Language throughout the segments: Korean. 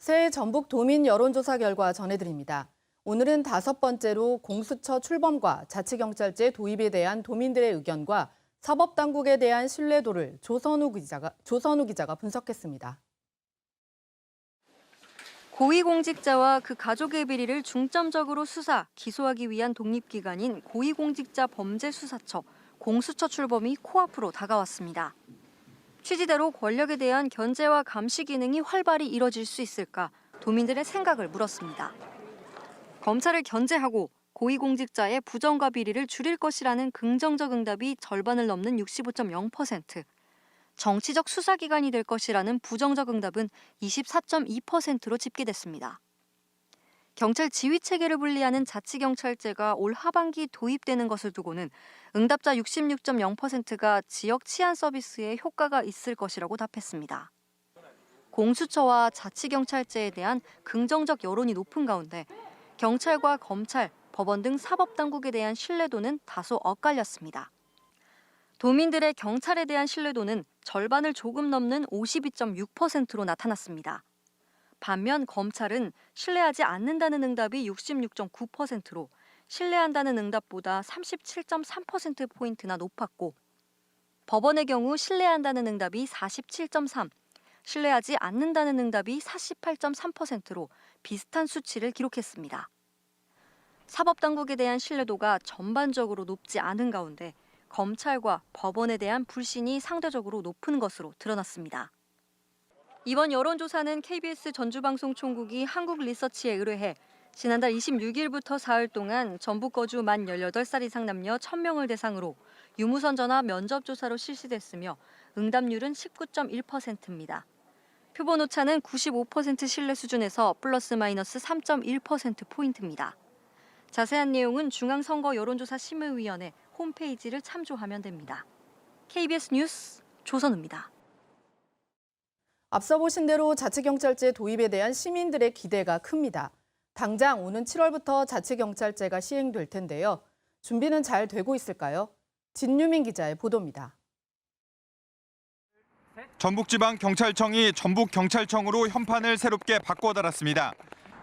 새해 전북 도민 여론조사 결과 전해드립니다. 오늘은 5번째로 공수처 출범과 자치경찰제 도입에 대한 도민들의 의견과 사법당국에 대한 신뢰도를 조선우 기자가 분석했습니다. 고위공직자와 그 가족의 비리를 중점적으로 수사, 기소하기 위한 독립기관인 고위공직자 범죄수사처, 공수처 출범이 코앞으로 다가왔습니다. 취지대로 권력에 대한 견제와 감시 기능이 활발히 이뤄질 수 있을까 도민들의 생각을 물었습니다. 검찰을 견제하고 고위공직자의 부정과 비리를 줄일 것이라는 긍정적 응답이 절반을 넘는 65.0%, 정치적 수사기관이 될 것이라는 부정적 응답은 24.2%로 집계됐습니다. 경찰 지휘체계를 분리하는 자치경찰제가 올 하반기 도입되는 것을 두고는 응답자 66.0%가 지역 치안 서비스에 효과가 있을 것이라고 답했습니다. 공수처와 자치경찰제에 대한 긍정적 여론이 높은 가운데 경찰과 검찰, 법원 등 사법당국에 대한 신뢰도는 다소 엇갈렸습니다. 도민들의 경찰에 대한 신뢰도는 절반을 조금 넘는 52.6%로 나타났습니다. 반면 검찰은 신뢰하지 않는다는 응답이 66.9%로 신뢰한다는 응답보다 37.3%포인트나 높았고, 법원의 경우 신뢰한다는 응답이 47.3%, 신뢰하지 않는다는 응답이 48.3%로 비슷한 수치를 기록했습니다. 사법당국에 대한 신뢰도가 전반적으로 높지 않은 가운데 검찰과 법원에 대한 불신이 상대적으로 높은 것으로 드러났습니다. 이번 여론조사는 KBS 전주방송총국이 한국리서치에 의뢰해 지난달 26일부터 사흘 동안 전북 거주 만 18살 이상 남녀 1,000명을 대상으로 유무선 전화 면접조사로 실시됐으며 응답률은 19.1%입니다. 표본 오차는 95% 신뢰 수준에서 플러스 마이너스 3.1%포인트입니다. 자세한 내용은 중앙선거 여론조사 심의위원회 홈페이지를 참조하면 됩니다. KBS 뉴스 조선우입니다. 앞서 보신 대로 자치경찰제 도입에 대한 시민들의 기대가 큽니다. 당장 오는 7월부터 자치경찰제가 시행될 텐데요. 준비는 잘 되고 있을까요? 진유민 기자의 보도입니다. 전북지방경찰청이 전북경찰청으로 현판을 새롭게 바꿔달았습니다.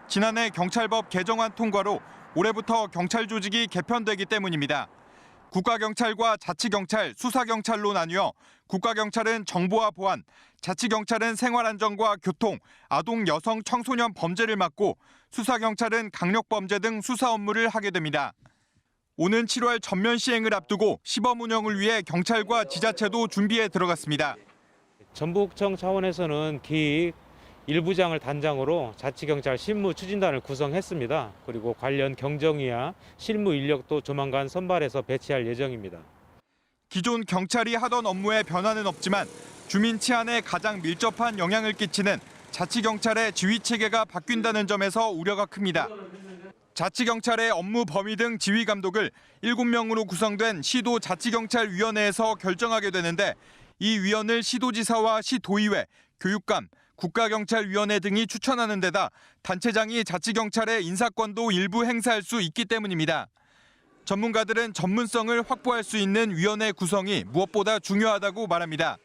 지난해 경찰법 개정안 통과로 올해부터 경찰 조직이 개편되기 때문입니다. 국가경찰과 자치경찰, 수사경찰로 나뉘어 국가경찰은 정보와 보안, 자치경찰은 생활안전과 교통, 아동, 여성, 청소년 범죄를 맡고 수사경찰은 강력범죄 등 수사 업무를 하게 됩니다. 오는 7월 전면 시행을 앞두고 시범 운영을 위해 경찰과 지자체도 준비에 들어갔습니다. 전북청 차원에서는 기획 1부장을 단장으로 자치경찰 실무추진단을 구성했습니다. 그리고 관련 경정위와 실무 인력도 조만간 선발해서 배치할 예정입니다. 기존 경찰이 하던 업무에 변화는 없지만 주민 치안에 가장 밀접한 영향을 끼치는 자치경찰의 지휘체계가 바뀐다는 점에서 우려가 큽니다. 자치경찰의 업무 범위 등 지휘 감독을 7명으로 구성된 시도자치경찰위원회에서 결정하게 되는데 이 위원을 시도지사와 시도의회, 교육감, 국가경찰위원회 등이 추천하는 데다 단체장이 자치경찰의 인사권도 일부 행사할 수 있기 때문입니다. 전문가들은 전문성을 확보할 수 있는 위원회 구성이 무엇보다 중요하다고 말합니다.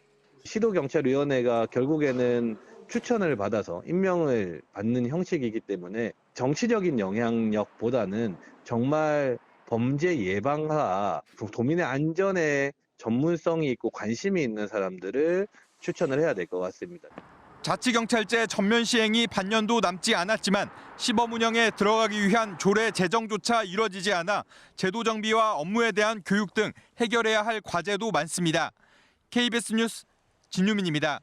시도경찰위원회가 결국에는 추천을 받아서 임명을 받는 형식이기 때문에 정치적인 영향력보다는 정말 범죄 예방과 도민의 안전에 전문성이 있고 관심이 있는 사람들을 추천을 해야 될 것 같습니다. 자치경찰제 전면 시행이 반년도 남지 않았지만 시범 운영에 들어가기 위한 조례 제정조차 이뤄지지 않아 제도 정비와 업무에 대한 교육 등 해결해야 할 과제도 많습니다. KBS 뉴스 진유민입니다.